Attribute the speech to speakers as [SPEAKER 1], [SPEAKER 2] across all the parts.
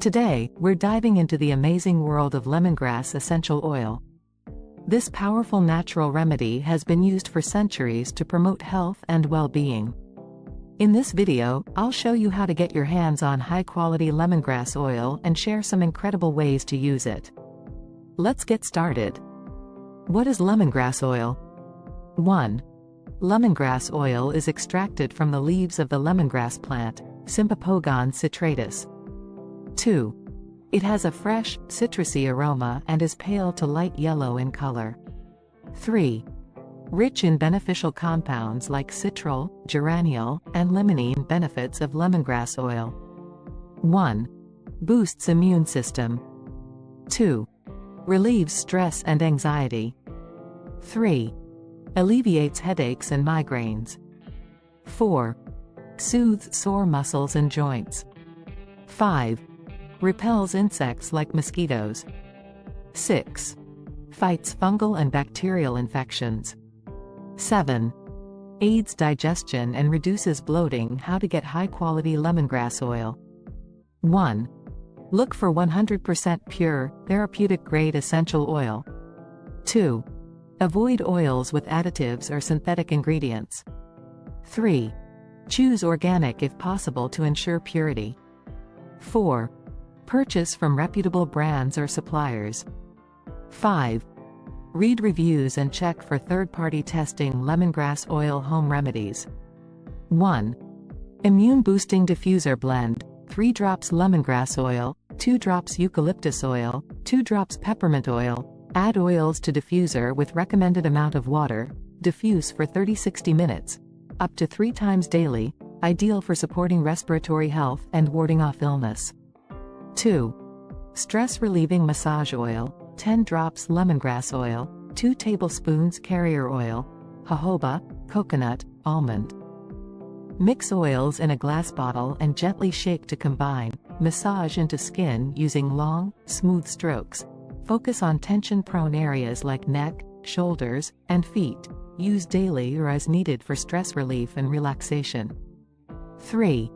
[SPEAKER 1] Today, we're diving into the amazing world of lemongrass essential oil. This powerful natural remedy has been used for centuries to promote health and well-being. In this video, I'll show you how to get your hands on high-quality lemongrass oil and share some incredible ways to use it. Let's get started. What is lemongrass oil? 1. Lemongrass oil is extracted from the leaves of the lemongrass plant, Sympapogon citratus. 2. It has a fresh, citrusy aroma and is pale to light yellow in color. 3. Rich in beneficial compounds like citral, geraniol, and limonene. Benefits of lemongrass oil. 1. Boosts immune system. 2. Relieves stress and anxiety. 3. Alleviates headaches and migraines. 4. Soothes sore muscles and joints. 5. Repels insects like mosquitoes. 6. Fights fungal and bacterial infections. 7. Aids digestion and reduces bloating. How to get high-quality lemongrass oil. 1. Look for 100% pure, therapeutic-grade essential oil. 2. Avoid oils with additives or synthetic ingredients. 3. Choose organic if possible to ensure purity. 4. Purchase from reputable brands or suppliers. 5. Read reviews and check for third-party testing. Lemongrass oil home remedies. 1. Immune boosting diffuser blend, 3 drops lemongrass oil, 2 drops eucalyptus oil, 2 drops peppermint oil. Add oils to diffuser with recommended amount of water. Diffuse for 30-60 minutes. Up to 3 times daily, ideal for supporting respiratory health and warding off illness. 2. Stress relieving massage oil, 10 drops lemongrass oil, 2 tablespoons carrier oil, jojoba, coconut, almond. Mix oils in a glass bottle and gently shake to combine. Massage into skin using long, smooth strokes. Focus on tension-prone areas like neck, shoulders, and feet. Use daily or as needed for stress relief and relaxation. 3.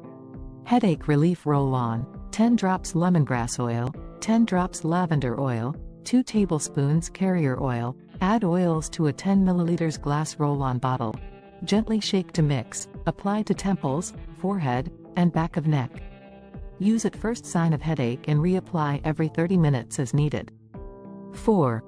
[SPEAKER 1] Headache relief roll-on, 10 drops lemongrass oil, 10 drops lavender oil, 2 tablespoons carrier oil. Add oils to a 10 ml glass roll-on bottle. Gently shake to mix. Apply to temples, forehead, and back of neck. Use at first sign of headache and reapply every 30 minutes as needed. 4.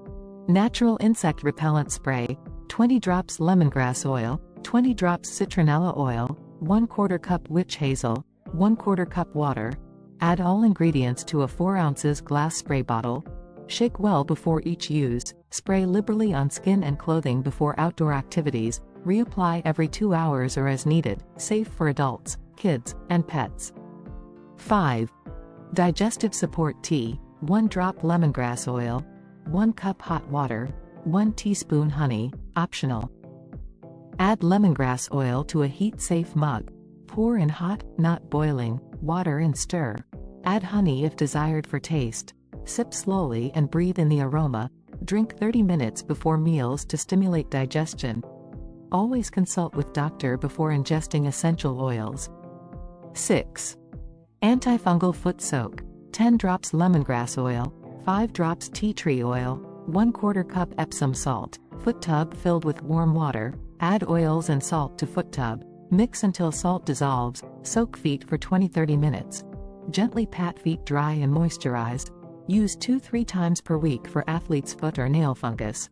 [SPEAKER 1] Natural insect repellent spray, 20 drops lemongrass oil, 20 drops citronella oil, 1/4 cup witch hazel, 1/4 cup water. Add all ingredients to a 4 ounces glass spray bottle. Shake well before each use. Spray liberally on skin and clothing before outdoor activities. Reapply every 2 hours or as needed. Safe for adults, kids, and pets. 5. Digestive support tea, 1 drop lemongrass oil, 1 cup hot water, 1 teaspoon honey, optional. Add lemongrass oil to a heat-safe mug. Pour in hot, not boiling, water and stir. Add honey if desired for taste. Sip slowly and breathe in the aroma. Drink 30 minutes before meals to stimulate digestion. Always consult with doctor before ingesting essential oils. 6. Antifungal foot soak, 10 drops lemongrass oil, 5 drops tea tree oil, 1/4 cup Epsom salt. Foot tub filled with warm water. Add oils and salt to foot tub. Mix until salt dissolves. Soak feet for 20-30 minutes. Gently pat feet dry and moisturized. Use 2-3 times per week for athlete's foot or nail fungus.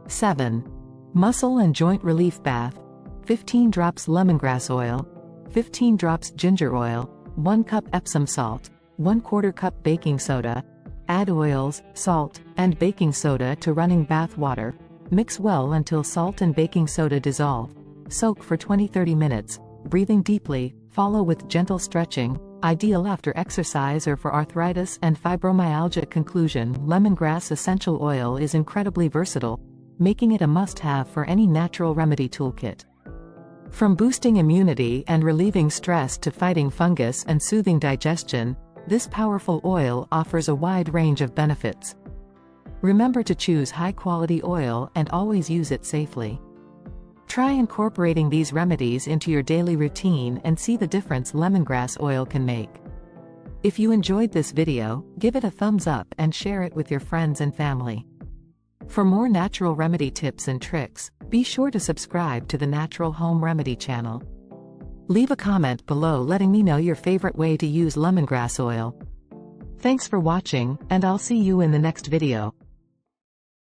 [SPEAKER 1] 7. Muscle and joint relief bath, 15 drops lemongrass oil, 15 drops ginger oil, 1 cup Epsom salt, 1/4 cup baking soda. Add oils, salt, and baking soda to running bath water. Mix well until salt and baking soda dissolve. Soak for 20-30 minutes, breathing deeply. Follow with gentle stretching, ideal after exercise or for arthritis and fibromyalgia. Conclusion: lemongrass essential oil is incredibly versatile, making it a must-have for any natural remedy toolkit. From boosting immunity and relieving stress to fighting fungus and soothing digestion, this powerful oil offers a wide range of benefits. Remember to choose high-quality oil and always use it safely. Try incorporating these remedies into your daily routine and see the difference lemongrass oil can make. If you enjoyed this video, give it a thumbs up and share it with your friends and family. For more natural remedy tips and tricks, be sure to subscribe to the Natural Home Remedy channel. Leave a comment below letting me know your favorite way to use lemongrass oil. Thanks for watching, and I'll see you in the next video.